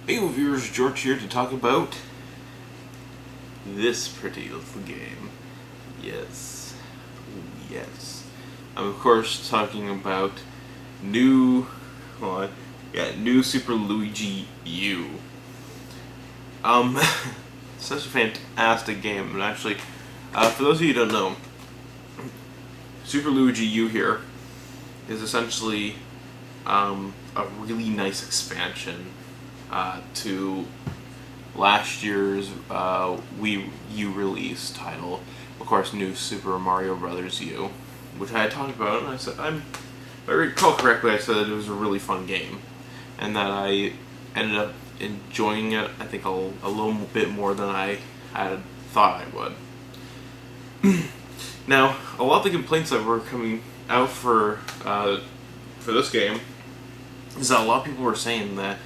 Hey viewers, George here to talk about this pretty little game. Yes. Yes. I'm of course talking about new Super Luigi U. Such a fantastic game, and actually, for those of you who don't know, Super Luigi U here is essentially a really nice expansion to last year's Wii U release title, of course, New Super Mario Bros. U, which I had talked about, and I said, if I recall correctly, I said that it was a really fun game, and that I ended up enjoying it, I think, a little bit more than I had thought I would. Now, a lot of the complaints that were coming out for this game is that a lot of people were saying that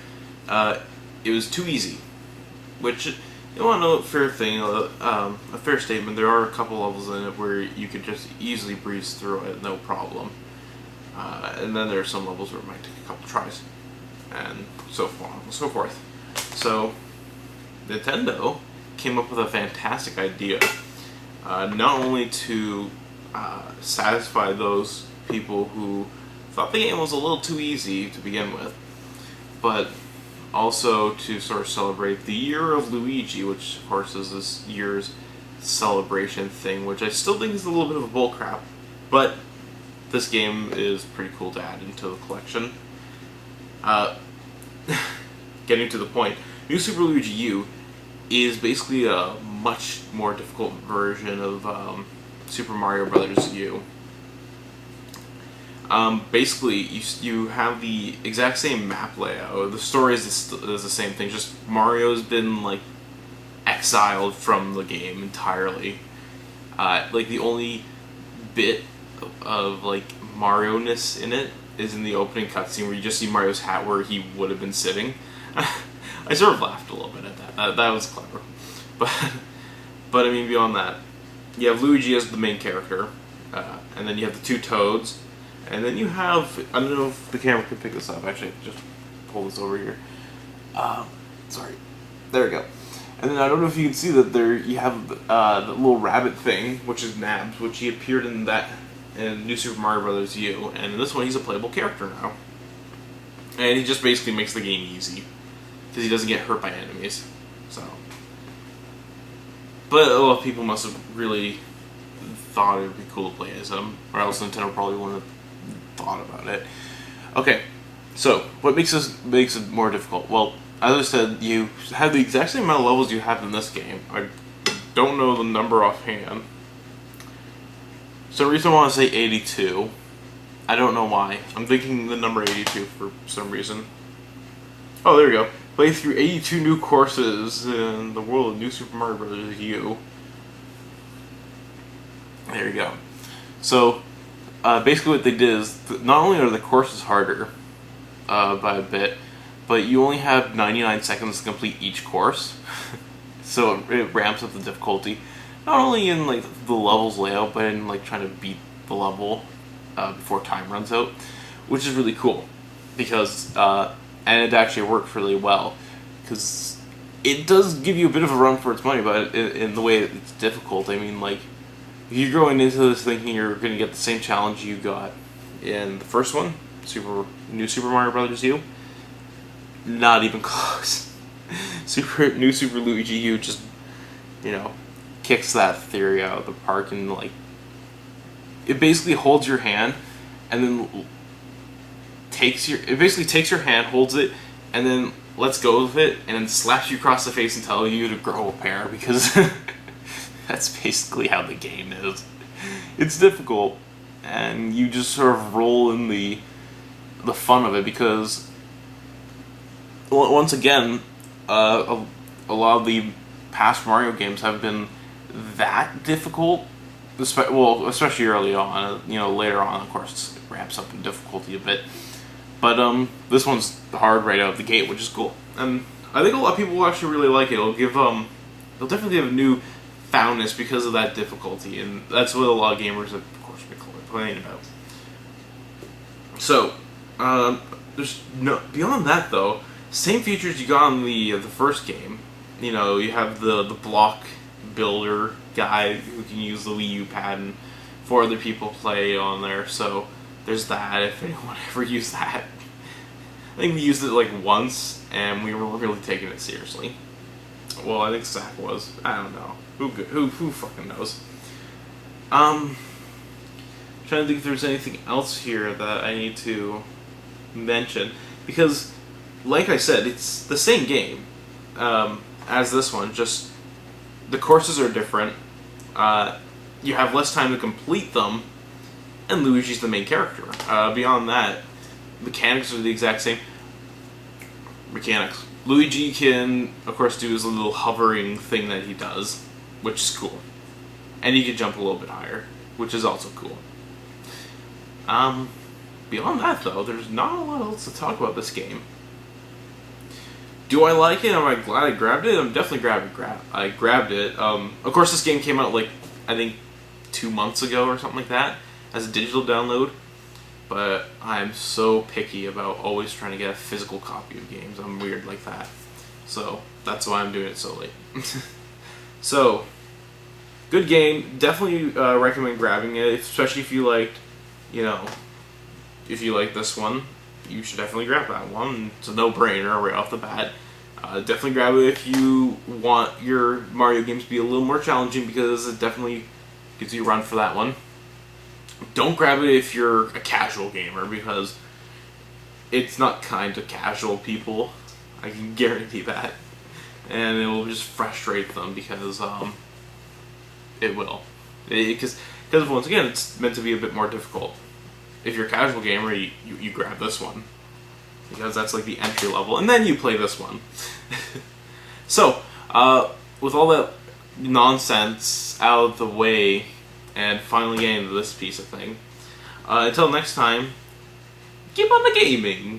it was too easy, which, you want to know, a fair thing, a fair statement. There are a couple levels in it where you could just easily breeze through it, no problem. And then there are some levels where it might take a couple tries, and so on and so forth. So, Nintendo came up with a fantastic idea, not only to satisfy those people who thought the game was a little too easy to begin with, but also to sort of celebrate the year of Luigi, which of course is this year's celebration thing, which I still think is a little bit of a bullcrap, but this game is pretty cool to add into the collection. Getting to the point, New Super Luigi U is basically a much more difficult version of Super Mario Bros. U. Basically, you have the exact same map layout. The story is the same thing, just Mario's been, like, exiled from the game entirely. Like, the only bit of like, Mario-ness in it is in the opening cutscene where you just see Mario's hat where he would have been sitting. I sort of laughed a little bit at that. That was clever. But I mean, beyond that, you have Luigi as the main character, and then you have the two Toads, and then you have, I don't know if the camera can pick this up, actually, just pull this over here. Sorry. There we go. And then I don't know if you can see that there you have the little rabbit thing, which is Nabs, which he appeared in New Super Mario Bros. U, and in this one he's a playable character now. And he just basically makes the game easy, because he doesn't get hurt by enemies. So, but a lot of people must have really thought it would be cool to play as him, or else Nintendo probably wouldn't have thought about it. Okay, so what makes it more difficult? Well, as I said, you have the exact same amount of levels you have in this game. I don't know the number offhand. So the reason I want to say 82, I don't know why. I'm thinking the number 82 for some reason. Oh, there we go. Play through 82 new courses in the world of New Super Mario Bros. U. There you go. So, basically what they did is, not only are the courses harder by a bit, but you only have 99 seconds to complete each course. So it ramps up the difficulty, not only in like the levels layout, but in like trying to beat the level before time runs out, which is really cool, because and it actually worked really well, because it does give you a bit of a run for its money, but in the way it's difficult. I mean, like, if you're going into this thinking you're going to get the same challenge you got in the first one, New Super Mario Bros. U, not even close. New Super Luigi U just, kicks that theory out of the park, and like, it basically holds your hand, and then takes your hand, holds it, and then lets go of it, and then slaps you across the face and tells you to grow a pair, because that's basically how the game is. It's difficult, and you just sort of roll in the fun of it, because once again, a lot of the past Mario games have been that difficult, especially early on. Later on, of course, it ramps up in difficulty a bit. But this one's hard right out of the gate, which is cool. And I think a lot of people will actually really like it. It'll it'll definitely have a new foundness because of that difficulty, and that's what a lot of gamers have, of course, been complaining about. So, there's no beyond that though. Same features you got on the first game. You know, you have the block builder guy who can use the Wii U pad, and 4 other people play on there. So there's that. If anyone ever used that, I think we used it like once, and we were really taking it seriously. Well, I think Zach was. I don't know. Who fucking knows? Trying to think if there's anything else here that I need to mention, because, like I said, it's the same game as this one. Just the courses are different. You have less time to complete them, and Luigi's the main character. Beyond that, mechanics are the exact same. Mechanics. Luigi can, of course, do his little hovering thing that he does, which is cool. And he can jump a little bit higher, which is also cool. Beyond that, though, there's not a lot else to talk about this game. Do I like it? Am I glad I grabbed it? I'm definitely I grabbed it. Of course, this game came out, like, I think 2 months ago or something like that, as a digital download. But I'm so picky about always trying to get a physical copy of games. I'm weird like that. So, that's why I'm doing it so late. So, good game. Definitely recommend grabbing it, especially if you liked, you know, if you like this one. You should definitely grab that one. It's a no-brainer right off the bat. Definitely grab it if you want your Mario games to be a little more challenging, because it definitely gives you a run for that one. Don't grab it if you're a casual gamer, because it's not kind to casual people. I can guarantee that. And it will just frustrate them, because it will. Because once again, it's meant to be a bit more difficult. If you're a casual gamer, you grab this one, because that's like the entry level, and then you play this one. So, with all that nonsense out of the way, and finally getting to this piece of thing, until next time, keep on the gaming!